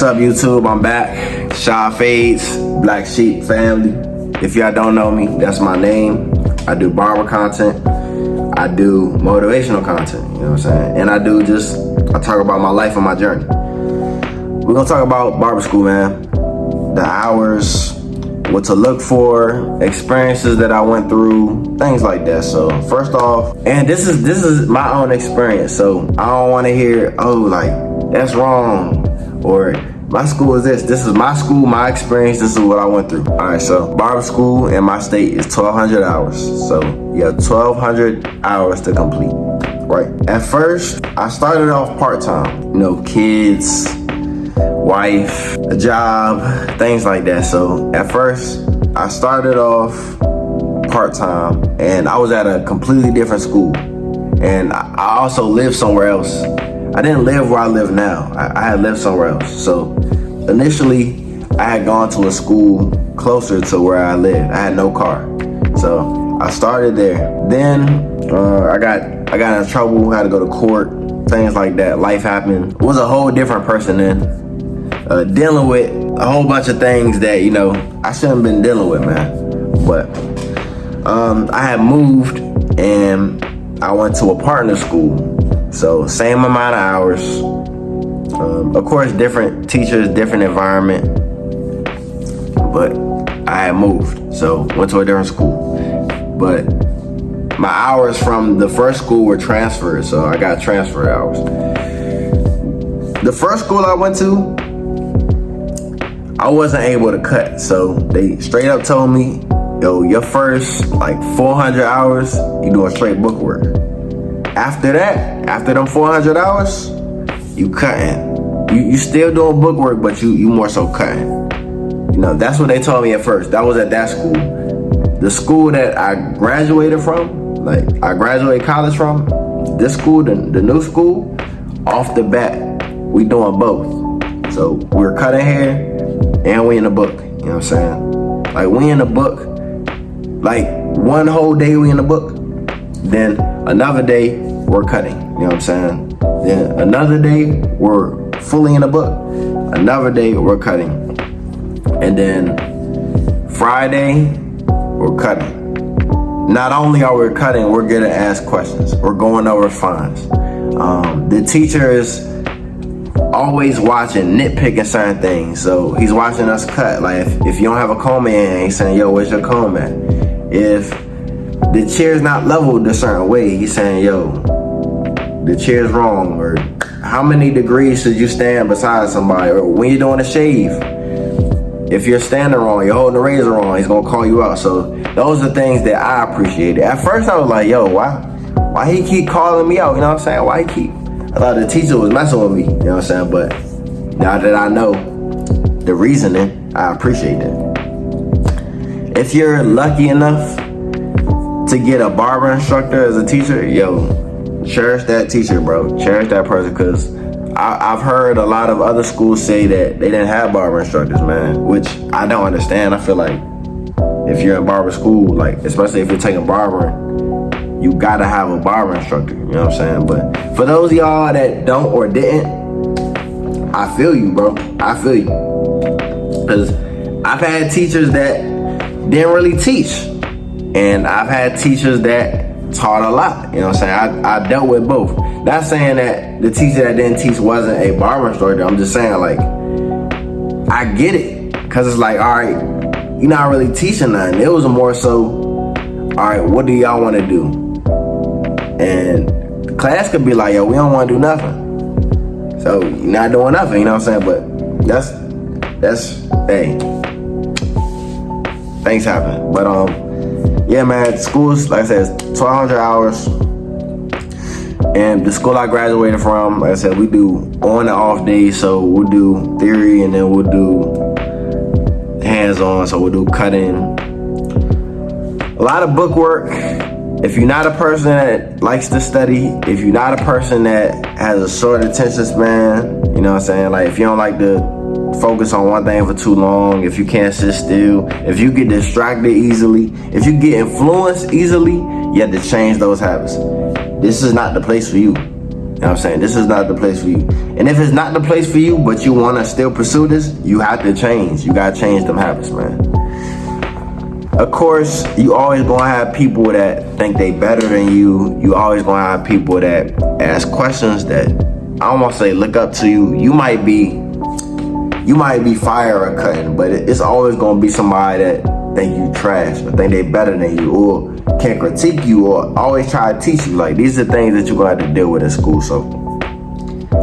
What's up, YouTube? I'm back. Shy Fades, Black Sheep family. If y'all don't know me, that's my name. I do barber content. I do motivational content, you know what I'm saying? And I talk about my life and my journey. We're gonna talk about BarberSchool, man. The hours, what to look for, experiences that I went through, things like that. So first off, and this is my own experience, so I don't wanna hear, oh, like, that's wrong, or my school is this. This is my school, my experience, this is what I went through. All right, so BarberSchool in my state is 1,200 hours. So you have 1,200 hours to complete, right? At first, I started off part-time, you know, kids, wife, a job, things like that. So at first, I started off part-time and I was at a completely different school. And I also lived somewhere else. I didn't live where I live now. I had lived somewhere else. So initially, I had gone to a school closer to where I lived. I had no car. So I started there. Then I got in trouble, had to go to court, things like that. Life happened. Was a whole different person then. Dealing with a whole bunch of things that, you know, I shouldn't have been dealing with, man. But I had moved and I went to a partner school. So same amount of hours. Of course, different teachers, different environment. But I had moved, so went to a different school. But my hours from the first school were transferred, so I got transfer hours. The first school I went to, I wasn't able to cut, so they straight up told me, yo, your first like 400 hours, you doing straight book work. After that, after them 400 hours, you cutting. You still doing book work, but you more so cutting. You know, that's what they told me at first. That was at that school. The school that I graduated from, like I graduated college from, this school, the new school, off the bat, we doing both. So we're cutting hair and we in the book, you know what I'm saying? Like we in the book, like one whole day we in the book, then another day we're cutting, you know what I'm saying? Then another day we're fully in the book, another day we're cutting. And then Friday, we're cutting. Not only are we cutting, we're getting asked questions. We're going over fines. The teacher is always watching, nitpicking certain things. So he's watching us cut. Like if you don't have a comb in, he's saying, yo, where's your comb at? If the chair's not leveled a certain way, he's saying, yo, the chair's wrong. Or how many degrees should you stand beside somebody? Or when you're doing a shave, if you're standing wrong, you're holding the razor wrong, he's gonna call you out. So those are things that I appreciated. At first I was like, yo, why he keep calling me out? You know what I'm saying? I thought the teacher was messing with me, you know what I'm saying? But now that I know the reasoning, I appreciate it. If you're lucky enough to get a barber instructor as a teacher, yo, cherish that teacher, bro. Cherish that person, because I've heard a lot of other schools say that they didn't have barber instructors, man, which I don't understand. I feel like if you're in barber school, like, especially if you're taking barbering, you gotta have a barber instructor, you know what I'm saying? But for those of y'all that don't or didn't, I feel you, bro. I feel you. Because I've had teachers that didn't really teach. And I've had teachers that taught a lot, you know what I'm saying? I dealt with both. Not saying that the teacher that didn't teach wasn't a barber instructor. I'm just saying, like, I get it. Because it's like, all right, you're not really teaching nothing. It was more so, all right, what do y'all want to do? And the class could be like, yo, we don't want to do nothing. So you're not doing nothing, you know what I'm saying? But that's, hey, things happen. But, yeah, man, schools, like I said, it's 1,200 hours. And the school I graduated from, like I said, we do on and off days. So we'll do theory and then we'll do hands-on. So we'll do cutting. A lot of book work. If you're not a person that likes to study, if you're not a person that has a short attention span, you know what I'm saying? Like if you don't like to focus on one thing for too long, if you can't sit still, if you get distracted easily, if you get influenced easily, you have to change those habits. This is not the place for you. know what I'm saying? This is not the place for you. And if it's not the place for you, but you want to still pursue this, you have to change. You got to change them habits, man. Of course, you always going to have people that think they better than you. You always going to have people that ask questions that, I don't want to say look up to you. You might be fire or cutting, but it's always going to be somebody that think you trash or think they better than you or can critique you or always try to teach you. Like, these are things that you're going to have to deal with in school. So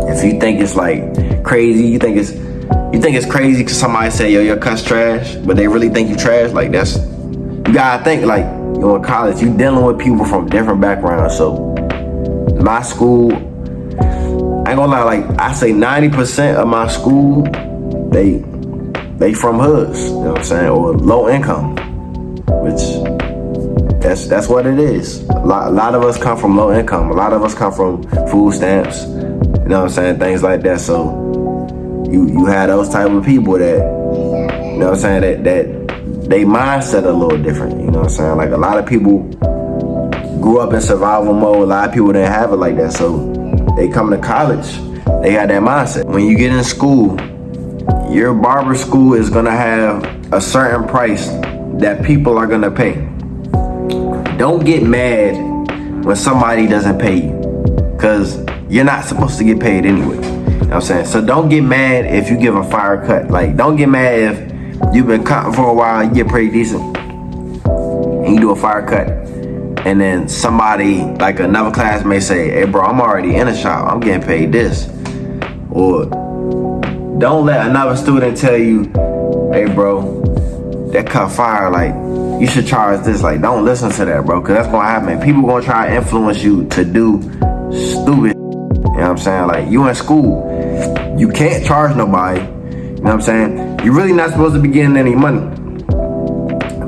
if you think it's like crazy, you think it's crazy because somebody say, yo, your cut's trash, but they really think you trash, like that's, you gotta think, like, you're in college, you dealing with people from different backgrounds. So my school, I ain't gonna lie, like I say 90% of my school, they from hoods, you know what I'm saying, or low income, which that's what it is. A lot of us come from low income. A lot of us come from food stamps, you know what I'm saying, things like that. So you had those type of people that, you know what I'm saying, that they mindset a little different, you know what I'm saying? Like, a lot of people grew up in survival mode. A lot of people didn't have it like that. So they come to college, they got that mindset. When you get in school, your barber school is gonna have a certain price that people are gonna pay. Don't get mad when somebody doesn't pay you, because you're not supposed to get paid anyway. You know what I'm saying? So don't get mad if you give a fire cut. Like, don't get mad if you've been cutting for a while, you get pretty decent, and you do a fire cut, and then somebody, like another class may say, hey bro, I'm already in a shop, I'm getting paid this. Or don't let another student tell you, hey bro, that cut fire, like, you should charge this. Like, don't listen to that, bro, because that's gonna happen. People gonna try to influence you to do stupid, you know what I'm saying? Like, you in school, you can't charge nobody, you know what I'm saying? You're really not supposed to be getting any money.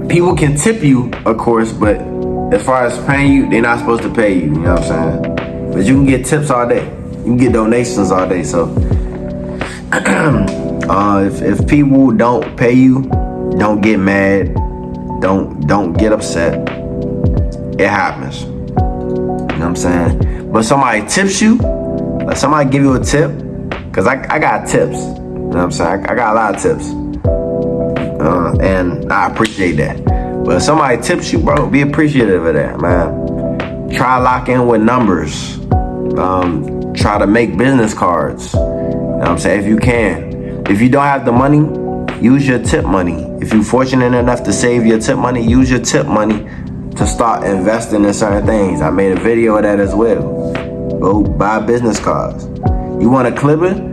People can tip you, of course, but as far as paying you, they're not supposed to pay you, you know what I'm saying? But you can get tips all day. You can get donations all day. So if people don't pay you, don't get mad. Don't get upset. It happens. You know what I'm saying? But somebody tips you, like somebody give you a tip, because I got tips. You know what I'm saying? I got a lot of tips. And I appreciate that. But if somebody tips you, bro, be appreciative of that, man. Try to lock in with numbers. Try to make business cards. You know what I'm saying? If you can. If you don't have the money, use your tip money. If you're fortunate enough to save your tip money, use your tip money to start investing in certain things. I made a video of that as well. Go buy business cards. You want a clipper?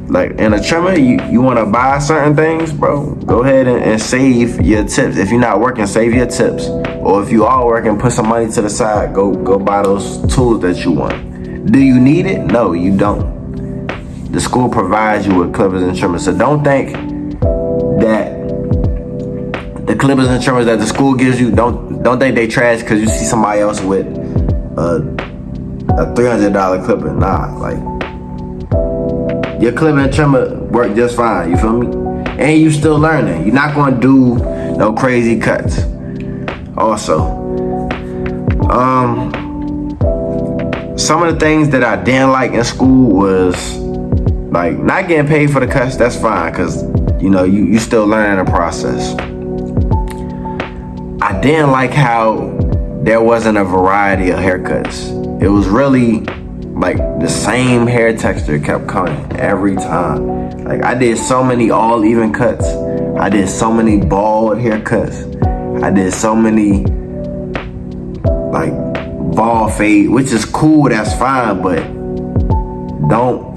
Like, in a trimmer, you want to buy certain things, bro, go ahead and save your tips. If you're not working, save your tips. Or if you are working, put some money to the side. Go buy those tools that you want. Do you need it? No, you don't. The school provides you with clippers and trimmers. So don't think that the clippers and trimmers that the school gives you, don't think they trash because you see somebody else with a $300 clipper. Nah, like, your clipper and trimmer work just fine, you feel me? And you still learning. You're not gonna do no crazy cuts. Also, some of the things that I didn't like in school was, like, not getting paid for the cuts. That's fine, because, you know, you still learning the process. I didn't like how there wasn't a variety of haircuts. It was really like the same hair texture kept coming every time. Like, I did so many all even cuts. I did so many bald haircuts. I did so many like bald fade, which is cool, that's fine, but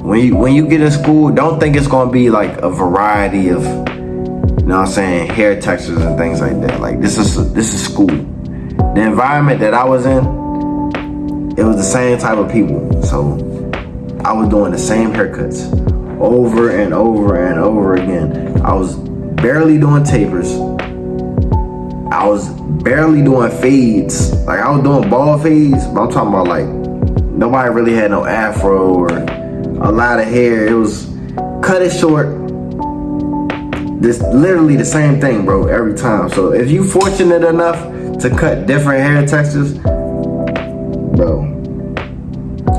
when you get in school, don't think it's gonna be like a variety of, you know what I'm saying, hair textures and things like that. Like, this is school. The environment that I was in, it was the same type of people. So I was doing the same haircuts over and over and over again. I was barely doing tapers. I was barely doing fades. Like, I was doing bald fades, but I'm talking about, like, nobody really had no afro or a lot of hair. It was cut it short. This literally the same thing, bro, every time. So if you fortunate enough to cut different hair textures, bro,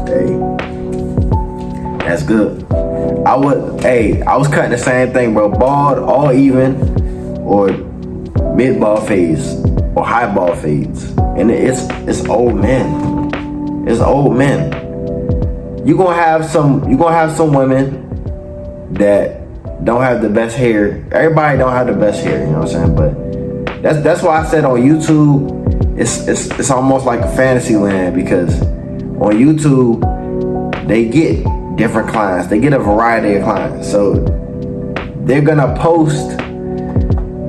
hey, That's good. I was cutting the same thing, bro. Bald, all even, or mid-ball fades, or high-ball fades. And it's old men. It's old men. You're gonna have some women that don't have the best hair. Everybody don't have the best hair, you know what I'm saying? But that's why I said on YouTube, it's almost like a fantasy land, because on YouTube they get different clients. They get a variety of clients. So they're gonna post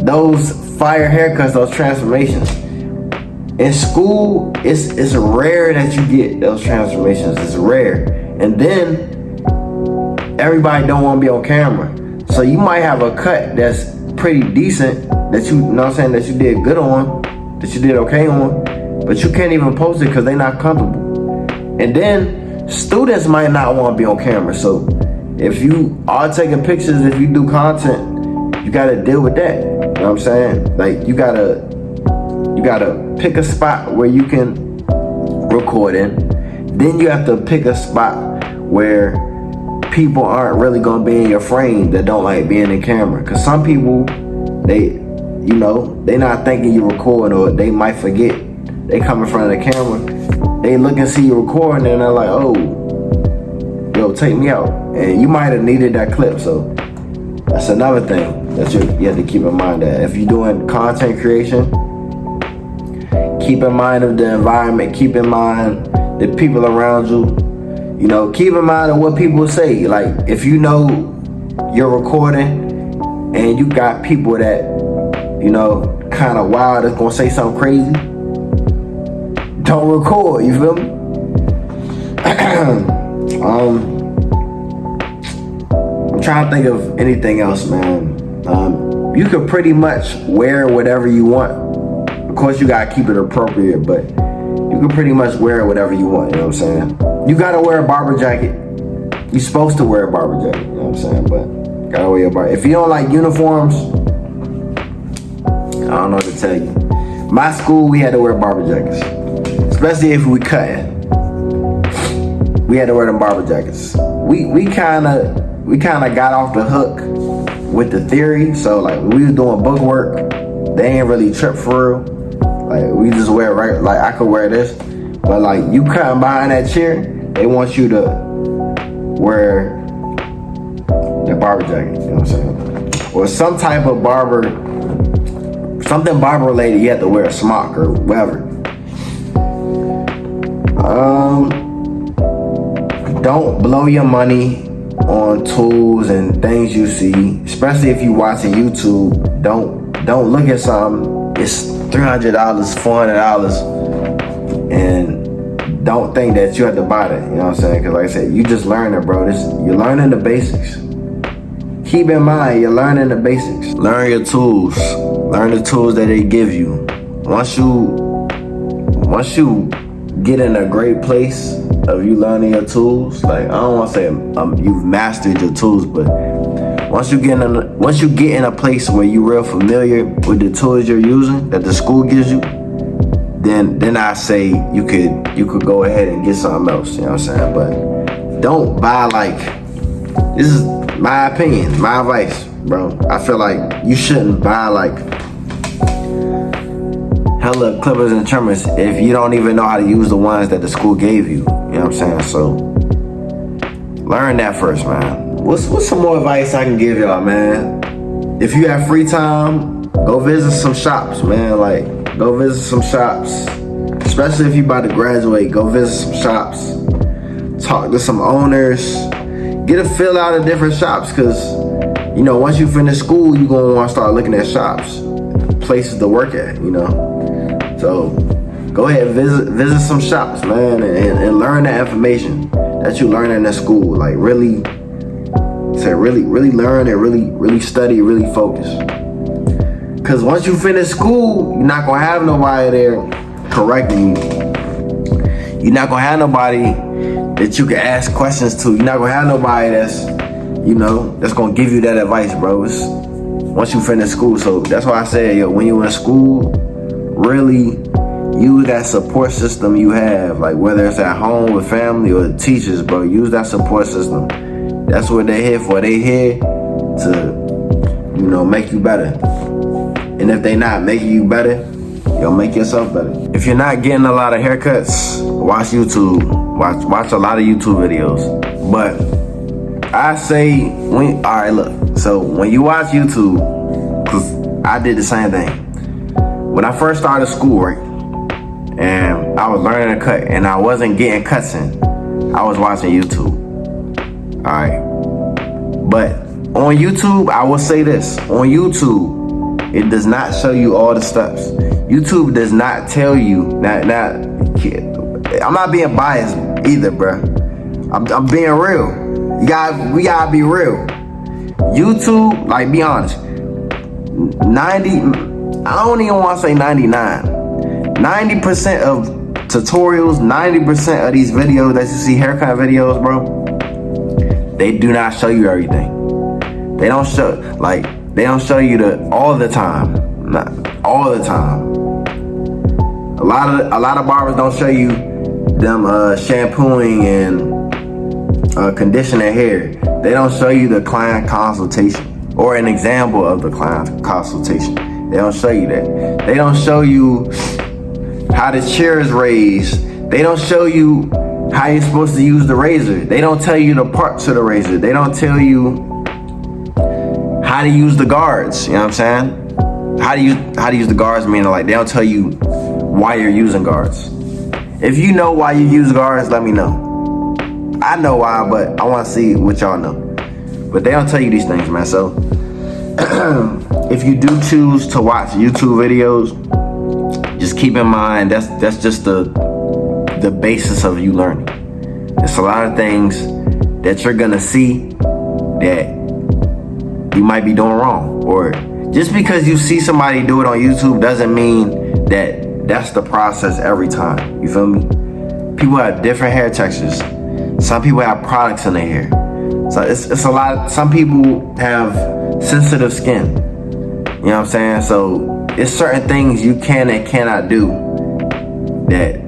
those fire haircuts, those transformations. In school, it's rare that you get those transformations. It's rare. And then everybody don't want to be on camera. So you might have a cut that's pretty decent, that you know what I'm saying, that you did good on, that you did okay on, but you can't even post it because they're not comfortable. And then students might not want to be on camera. So if you are taking pictures, if you do content, you gotta deal with that. You know what I'm saying? Like you gotta pick a spot where you can record in. Then you have to pick a spot where people aren't really gonna be in your frame, that don't like being in camera. Cause some people, they not thinking you recording, or they might forget. They come in front of the camera, they look and see you recording, and they're like, oh, yo, take me out. And you might have needed that clip. So that's another thing that you have to keep in mind, that if you're doing content creation, keep in mind of the environment, keep in mind the people around you. You know, keep in mind of what people say. Like, if you know you're recording and you got people that, you know, kind of wild, that's gonna say something crazy, don't record, you feel me? I'm trying to think of anything else, man. You could pretty much wear whatever you want. Of course, you gotta keep it appropriate, but you can pretty much wear whatever you want, you know what I'm saying? You gotta wear a barber jacket. You're supposed to wear a barber jacket, you know what I'm saying? But gotta wear a barber. If you don't like uniforms, I don't know what to tell you. My school, we had to wear barber jackets. Especially if we cutting. We had to wear them barber jackets. We kinda got off the hook with the theory. So like when we was doing book work, they ain't really trip for real. Like we just wear right, like I could wear this. But like you cutting behind that chair, they want you to wear the barber jacket, you know what I'm saying? Or some type of something barber related, you have to wear a smock or whatever. Don't blow your money on tools and things you see, especially if you watching YouTube. Don't look at something, it's $300, $400, and don't think that you have to buy that, you know what I'm saying? Because like I said, you just learning, bro. You're learning the basics. Keep in mind, you're learning the basics. Learn your tools. Learn the tools that they give you. Once you get in a great place of you learning your tools, like I don't want to say you've mastered your tools, but once you get in a place where you're real familiar with the tools you're using that the school gives you, then I say you could go ahead and get something else, you know what I'm saying? But don't buy, like, this is my opinion, my advice, bro. I feel like you shouldn't buy like hella clippers and trimmers if you don't even know how to use the ones that the school gave you. You know what I'm saying? So learn that first, man. What's some more advice I can give y'all, man? If you have free time, go visit some shops, man. Like, go visit some shops. Especially if you about to graduate, go visit some shops. Talk to some owners. Get a feel out of different shops, because, you know, once you finish school, you're going to want to start looking at shops, places to work at, you know. So go ahead and visit some shops, man, and learn the information that you learn in school. Like really learn and really study, really focus. Because once you finish school, you're not going to have nobody there correcting you. You're not going to have nobody that you can ask questions to. You're not going to have nobody that's going to give you that advice, bro. It's once you finish school. So that's why I said, yo, when you're in school, really use that support system you have, like whether it's at home with family or teachers, bro. Use that support system That's what they're here for. They here to, make you better. And if they not making you better, you'll make yourself better. If you're not getting a lot of haircuts, watch YouTube. Watch a lot of YouTube videos. But I say, alright, look. So when you watch YouTube, cause I did the same thing. When I first started school, right, and I was learning to cut, and I wasn't getting cuts in, I was watching YouTube. Alright. But on YouTube, I will say this. On YouTube, it does not show you all the steps. YouTube does not tell you. I'm not being biased either, bruh. I'm being real. We gotta be real. YouTube, like, be honest. 90, I don't even want to say 99. 90% of tutorials, 90% of these videos that you see, haircut videos, bro, they do not show you everything. They don't show you all the time. Not all the time. A lot of barbers don't show you them shampooing and conditioning hair. They don't show you the client consultation or an example of the client consultation. They don't show you that. They don't show you how the chair is raised. They don't show you how you're supposed to use the razor. They don't tell you the parts of the razor. They don't tell you how to use the guards. You know what I'm saying? How to use the guards, meaning like they don't tell you why you're using guards. If you know why you use guards, let me know. I know why, but I want to see what y'all know. But they don't tell you these things, man. So if you do choose to watch YouTube videos, just keep in mind that's just the basis of you learning. There's a lot of things that you're gonna see that you might be doing wrong, or just because you see somebody do it on YouTube doesn't mean that that's the process every time. You feel me? People have different hair textures. Some people have products in their hair. So it's a lot. Some people have sensitive skin. You know what I'm saying? So it's certain things you can and cannot do that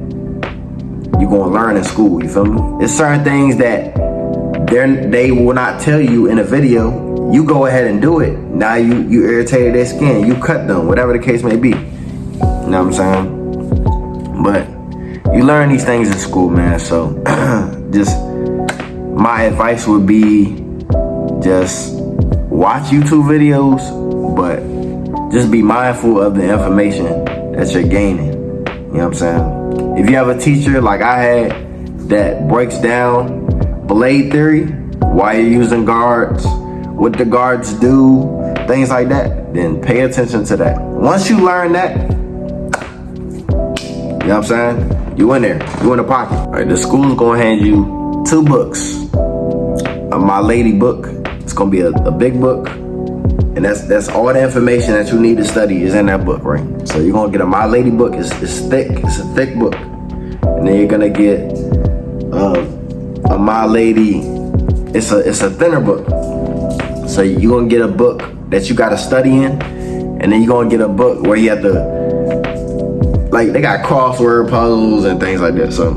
you're gonna learn in school. You feel me? It's certain things that they will not tell you in a video. You go ahead and do it. Now you irritated their skin. You cut them, whatever the case may be. You know what I'm saying? But you learn these things in school, man. So just my advice would be just watch YouTube videos, but just be mindful of the information that you're gaining. You know what I'm saying? If you have a teacher like I had that breaks down blade theory, why you're using guards, what the guards do, things like that, then pay attention to that. Once you learn that, you know what I'm saying? You in there, you in the pocket. All right, the school's gonna hand you 2 books. My Lady book, it's gonna be a big book, and that's all the information that you need to study is in that book, right? So you're gonna get a My Lady book. It's thick, it's a thick book, and then you're gonna get a My Lady. It's a thinner book. So you're gonna get a book that you gotta study in, and then you're gonna get a book where you have to, like, they got crossword puzzles and things like that. So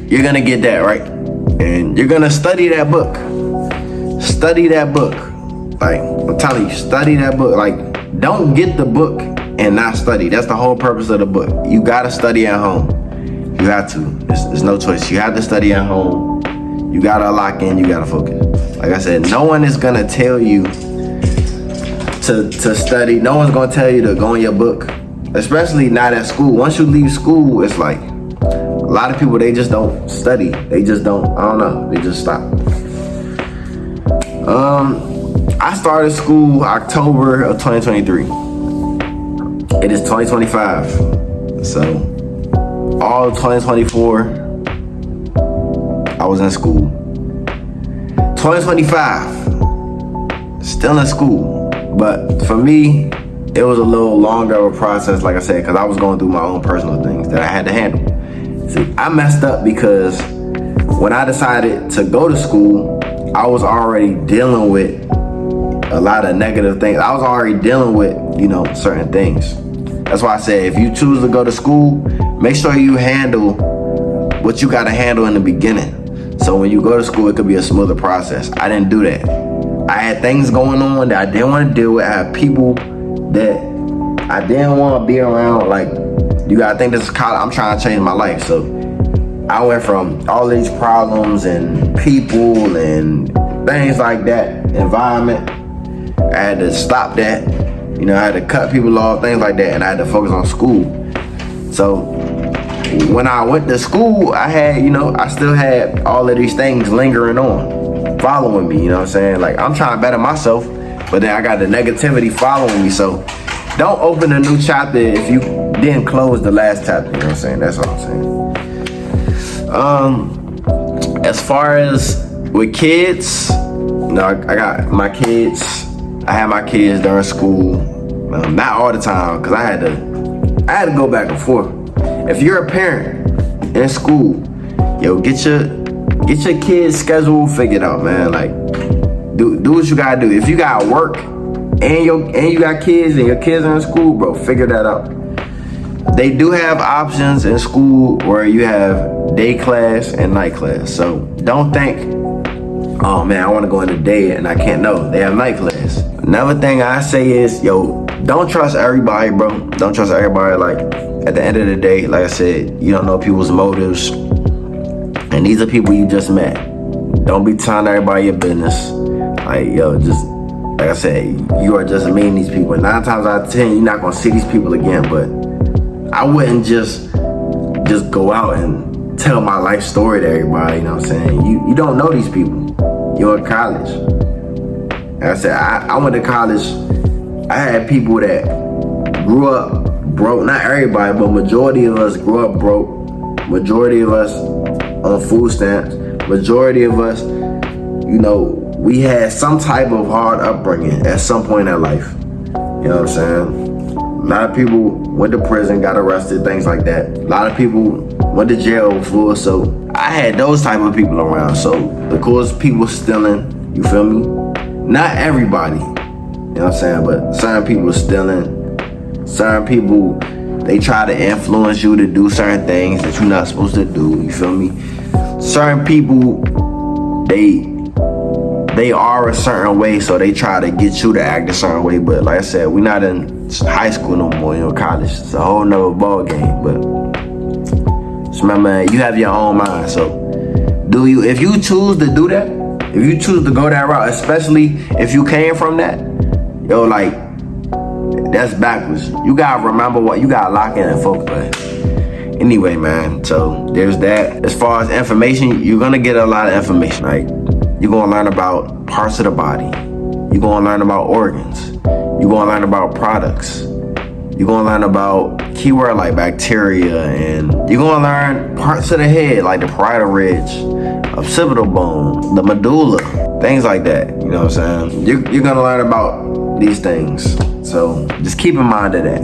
you're gonna get that, right? And you're gonna study that book. Study that book. Like, I'm telling you, study that book. Like, don't get the book and not study. That's the whole purpose of the book. You gotta study at home. You have to. There's no choice. You have to study at home. You gotta lock in, you gotta focus. Like I said, no one is gonna tell you to study. No one's gonna tell you to go in your book, especially not at school. Once you leave school, it's like a lot of people, they just don't study. They just don't, I don't know, they just stop. I started school October of 2023. It is 2025. So all of 2024, I was in school. 2025, still in school. But for me, it was a little longer of a process, like I said, because I was going through my own personal things that I had to handle. See, I messed up because when I decided to go to school, I was already dealing with a lot of negative things. I was already dealing with, certain things. That's why I said, if you choose to go to school, make sure you handle what you got to handle in the beginning. So when you go to school, it could be a smoother process. I didn't do that. I had things going on that I didn't want to deal with. I had people that I didn't want to be around. Like, you gotta think this is college. I'm trying to change my life. So I went from all these problems and people and things like that, environment. I had to stop that. You know, I had to cut people off, things like that, and I had to focus on school. So when I went to school, I had, you know, I still had all of these things lingering on, following me, you know what I'm saying? Like, I'm trying to better myself, but then I got the negativity following me. So don't open a new chapter if you didn't close the last chapter, you know what I'm saying? That's all I'm saying. As far as with kids, you know, I got my kids. I had my kids during school, not all the time, cause I had to go back and forth. If you're a parent in school, yo, get your kids' schedule figured out, man. Like, do what you gotta do. If you got work and you got kids and your kids are in school, bro, figure that out. They do have options in school where you have day class and night class. So don't think, oh man, I want to go into day and I can't. No, they have night class. Another thing I say is, yo, don't trust everybody, bro. Don't trust everybody. Like, at the end of the day, like I said, you don't know people's motives. And these are people you just met. Don't be telling everybody your business. Like, yo, just, like I said, you are just meeting these people. 9 times out of 10, you're not gonna see these people again. But I wouldn't just go out and tell my life story to everybody, you know what I'm saying? You don't know these people. You're in college. Like I said, I went to college. I had people that grew up broke. Not everybody, but majority of us grew up broke. Majority of us on food stamps. Majority of us, you know, we had some type of hard upbringing at some point in life. You know what I'm saying? A lot of people went to prison, got arrested, things like that. A lot of people went to jail before, so I had those type of people around. So, of course, people stealing, you feel me? Not everybody, you know what I'm saying? But certain people stealing. Certain people, they try to influence you to do certain things that you're not supposed to do, you feel me? Certain people, they are a certain way, so they try to get you to act a certain way. But like I said, we're not in high school no more, you know, college. It's a whole nother ball game. But just remember, you have your own mind. So if you choose to do that, if you choose to go that route, especially if you came from that, yo, like, that's backwards. You gotta remember what you gotta lock in and focus. But anyway, man, so there's that. As far as information, you're gonna get a lot of information. Like, you're gonna learn about parts of the body. You're gonna learn about organs. You're gonna learn about products. You're gonna learn about keyword like bacteria, and you're gonna learn parts of the head like the parietal ridge, occipital bone, the medulla, things like that. You know what I'm saying? You're gonna learn about these things. So just keep in mind of that.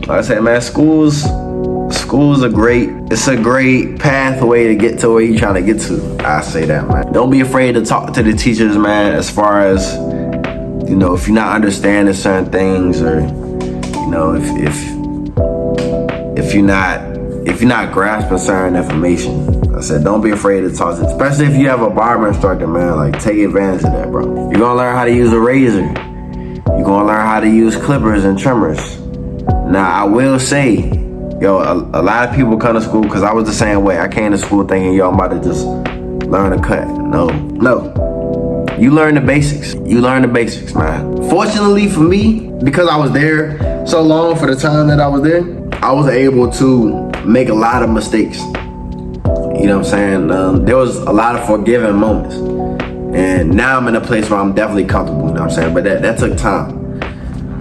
Like I said, man, schools are great. It's a great pathway to get to where you're trying to get to. I say that, man. Don't be afraid to talk to the teachers, man, as far as, you know, if you're not understanding certain things, or, you know, if you're not grasping certain information. I said, don't be afraid to talk to, especially if you have a barber instructor, man. Like, take advantage of that, bro. You're gonna learn how to use a razor. You're gonna learn how to use clippers and trimmers. Now, I will say, yo, a lot of people come to school, because I was the same way. I came to school thinking, yo, I'm about to just learn to cut. No. You learn the basics. You learn the basics, man. Fortunately for me, because I was there so long, for the time that I was there, I was able to make a lot of mistakes. You know what I'm saying? There was a lot of forgiving moments. And now I'm in a place where I'm definitely comfortable, you know what I'm saying? But that took time.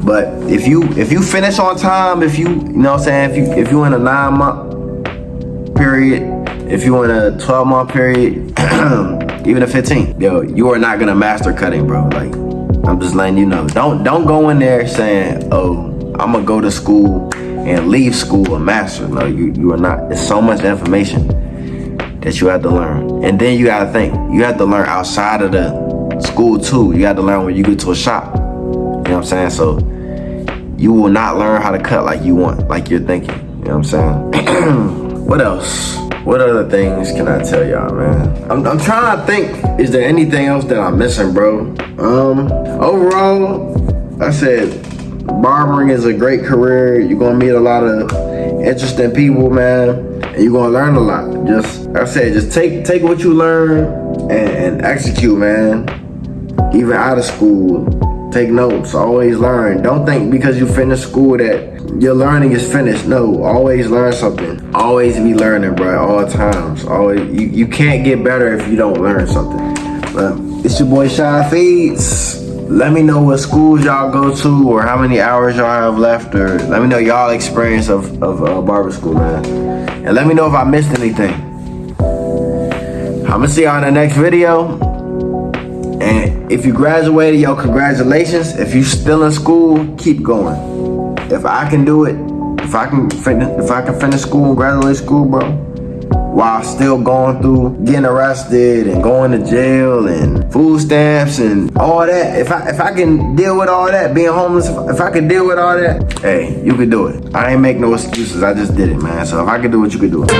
But if you finish on time, if you know what I'm saying, if you in a 9-month period, if you in a 12-month period, even a 15, yo, you are not gonna master cutting, bro. Like, I'm just letting you know. Don't go in there saying, oh, I'm gonna go to school and leave school a master. No, you are not. It's so much information that you have to learn. And then you gotta think, you have to learn outside of the school too. You have to learn when you get to a shop. You know what I'm saying? So you will not learn how to cut like you want, like you're thinking. You know what I'm saying? What else? What other things can I tell y'all, man? I'm trying to think, is there anything else that I'm missing, bro? Overall, I said barbering is a great career. You're gonna meet a lot of interesting people, man, and you're gonna learn a lot. Just, like I said, just take what you learn and execute, man. Even out of school, take notes, always learn. Don't think because you finish school that your learning is finished. No, always learn something. Always be learning, bro, at all times. Always, you can't get better if you don't learn something. But it's your boy Shy Fades. Let me know what schools y'all go to or how many hours y'all have left, or let me know y'all experience of BarberSchool, man. And let me know if I missed anything. I'ma see y'all in the next video. And if you graduated, yo, congratulations. If you still in school, keep going. If I can do it, if I can finish school and graduate school, bro, while still going through getting arrested and going to jail and food stamps and all that, if I can deal with all that, being homeless, if I can deal with all that, hey, you can do it. I ain't make no excuses, I just did it, man. So if I can do it, you can do it.